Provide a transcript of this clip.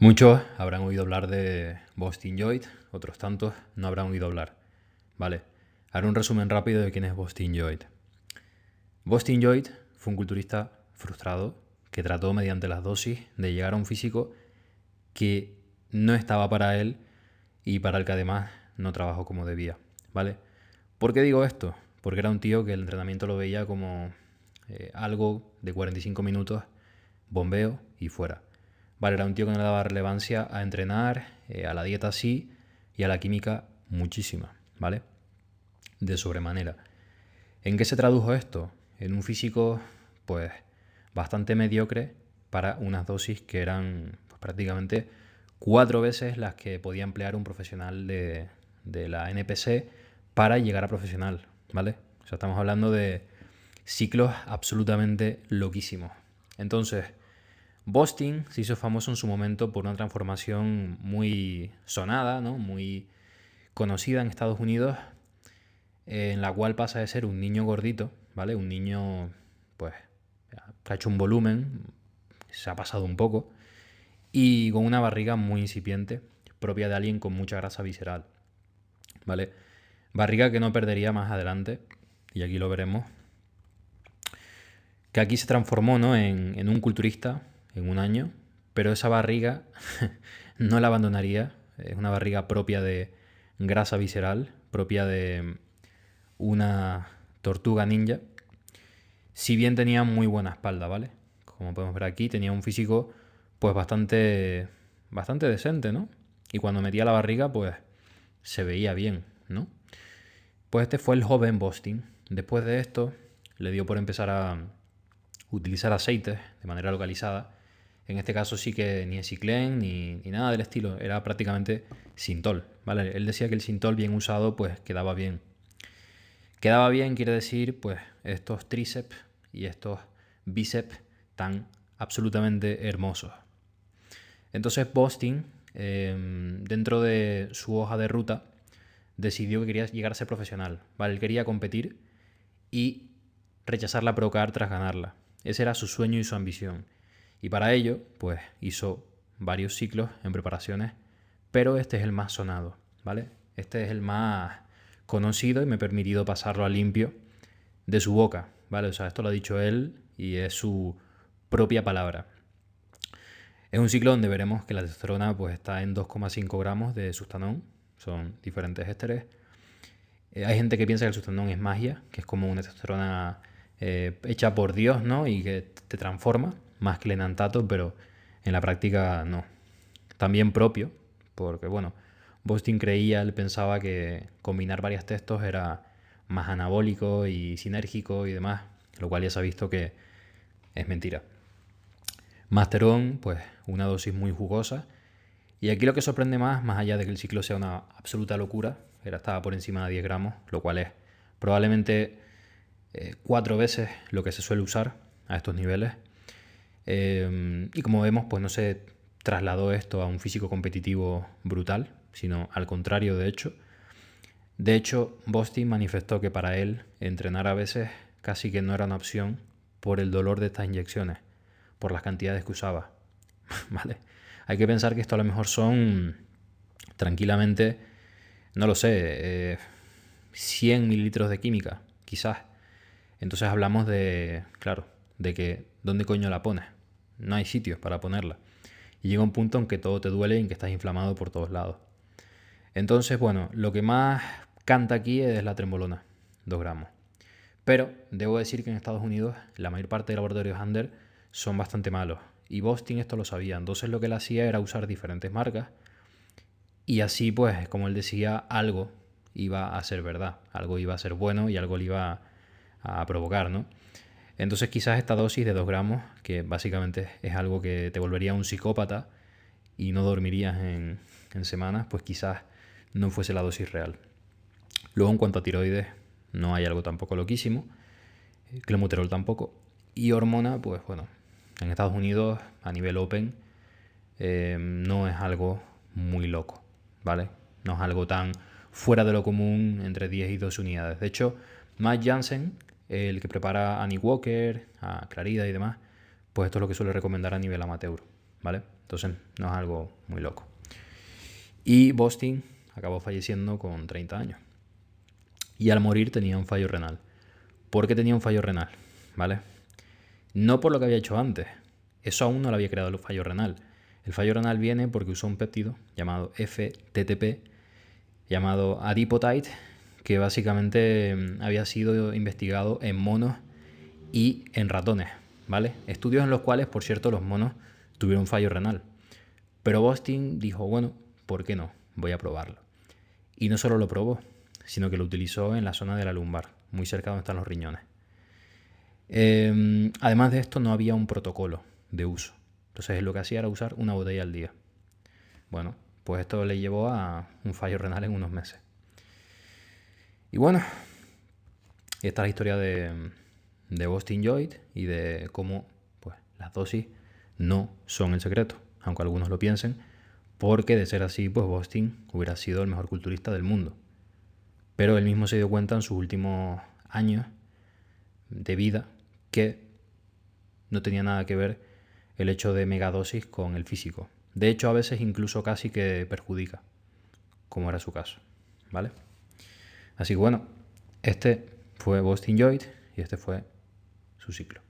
Muchos habrán oído hablar de Boston Lloyd, otros tantos no habrán oído hablar. Vale, haré un resumen rápido de quién es Boston Lloyd. Boston Lloyd fue un culturista frustrado que trató mediante las dosis de llegar a un físico que no estaba para él y para el que además no trabajó como debía. ¿Vale? ¿Por qué digo esto? Porque era un tío que el entrenamiento lo veía como algo de 45 minutos, bombeo y fuera. Vale, era un tío que no le daba relevancia a entrenar, a la dieta sí y a la química muchísima, ¿vale? De sobremanera. ¿En qué se tradujo esto? En un físico, pues, bastante mediocre para unas dosis que eran pues, prácticamente 4 veces las que podía emplear un profesional de la NPC para llegar a profesional, ¿vale? O sea, estamos hablando de ciclos absolutamente loquísimos. Entonces, Boston se hizo famoso en su momento por una transformación muy sonada, ¿no? Muy conocida en Estados Unidos, en la cual pasa de ser un niño gordito, ¿vale? Un niño, pues, que ha hecho un volumen, se ha pasado un poco, y con una barriga muy incipiente, propia de alguien con mucha grasa visceral, ¿vale? Barriga que no perdería más adelante, y aquí lo veremos, que aquí se transformó, ¿no? en un culturista en un año, pero esa barriga no la abandonaría. Es una barriga propia de grasa visceral, propia de una tortuga ninja. Si bien tenía muy buena espalda, ¿vale? Como podemos ver aquí, tenía un físico pues bastante decente, ¿no? Y cuando metía la barriga, pues se veía bien, ¿no? Pues este fue el joven Boston. Después de esto, le dio por empezar a utilizar aceites de manera localizada. En este caso sí que ni Esiclen ni nada del estilo, era prácticamente Sintol, ¿vale? Él decía que el Sintol bien usado pues quedaba bien. Quedaba bien quiere decir pues estos tríceps y estos bíceps tan absolutamente hermosos. Entonces Boston, dentro de su hoja de ruta, decidió que quería llegar a ser profesional, ¿vale? Él quería competir y rechazar la Procar tras ganarla. Ese era su sueño y su ambición. Y para ello, pues hizo varios ciclos en preparaciones, pero este es el más sonado, ¿vale? Este es el más conocido y me he permitido pasarlo a limpio de su boca, ¿vale? O sea, esto lo ha dicho él y es su propia palabra. Es un ciclo donde veremos que la testosterona pues, está en 2,5 gramos de sustanón, son diferentes ésteres. Hay gente que piensa que el sustanón es magia, que es como una testosterona hecha por Dios, ¿no? Y que te transforma, más que el enantato, pero en la práctica no. También propio, porque bueno, Boston creía, él pensaba que combinar varias testos era más anabólico y sinérgico y demás, lo cual ya se ha visto que es mentira. Masteron, pues una dosis muy jugosa. Y aquí lo que sorprende más allá de que el ciclo sea una absoluta locura, estaba por encima de 10 gramos, lo cual es probablemente 4 veces lo que se suele usar a estos niveles. Y como vemos, pues no se trasladó esto a un físico competitivo brutal, sino al contrario, de hecho. De hecho, Boston manifestó que para él entrenar a veces casi que no era una opción por el dolor de estas inyecciones, por las cantidades que usaba. ¿Vale? Hay que pensar que esto a lo mejor son tranquilamente, no lo sé, 100 mililitros de química, quizás. Entonces hablamos de, claro, de que ¿dónde coño la pones? No hay sitios para ponerla. Y llega un punto en que todo te duele y en que estás inflamado por todos lados. Entonces, bueno, lo que más canta aquí es la trembolona, 2 gramos. Pero debo decir que en Estados Unidos la mayor parte de laboratorios under son bastante malos. Y Boston esto lo sabía. Entonces lo que él hacía era usar diferentes marcas. Y así, pues, como él decía, algo iba a ser verdad. Algo iba a ser bueno y algo le iba a provocar, ¿no? Entonces quizás esta dosis de 2 gramos, que básicamente es algo que te volvería un psicópata y no dormirías en semanas, pues quizás no fuese la dosis real. Luego en cuanto a tiroides, no hay algo tampoco loquísimo. Clenbuterol tampoco. Y hormona, pues bueno, en Estados Unidos a nivel open no es algo muy loco, ¿vale? No es algo tan fuera de lo común entre 10 y 12 unidades. De hecho, Matt Jansen, el que prepara a Annie Walker, a Clarida y demás, pues esto es lo que suele recomendar a nivel amateur, ¿vale? Entonces no es algo muy loco. Y Bostin acabó falleciendo con 30 años. Y al morir tenía un fallo renal. ¿Por qué tenía un fallo renal? ¿Vale? No por lo que había hecho antes. Eso aún no lo había creado el fallo renal. El fallo renal viene porque usó un péptido llamado FTP, llamado adipotide, que básicamente había sido investigado en monos y en ratones, ¿vale? Estudios en los cuales, por cierto, los monos tuvieron fallo renal. Pero Bostin dijo, bueno, ¿por qué no? Voy a probarlo. Y no solo lo probó, sino que lo utilizó en la zona de la lumbar, muy cerca donde están los riñones. Además de esto, no había un protocolo de uso. Entonces lo que hacía era usar una botella al día. Bueno, pues esto le llevó a un fallo renal en unos meses. Y bueno, esta es la historia de Bostin Joint y de cómo pues, las dosis no son el secreto, aunque algunos lo piensen, porque de ser así, pues Bostin hubiera sido el mejor culturista del mundo. Pero él mismo se dio cuenta en sus últimos años de vida que no tenía nada que ver el hecho de megadosis con el físico. De hecho, a veces incluso casi que perjudica, como era su caso, ¿vale? Así que bueno, este fue Bostin Joint y este fue su ciclo.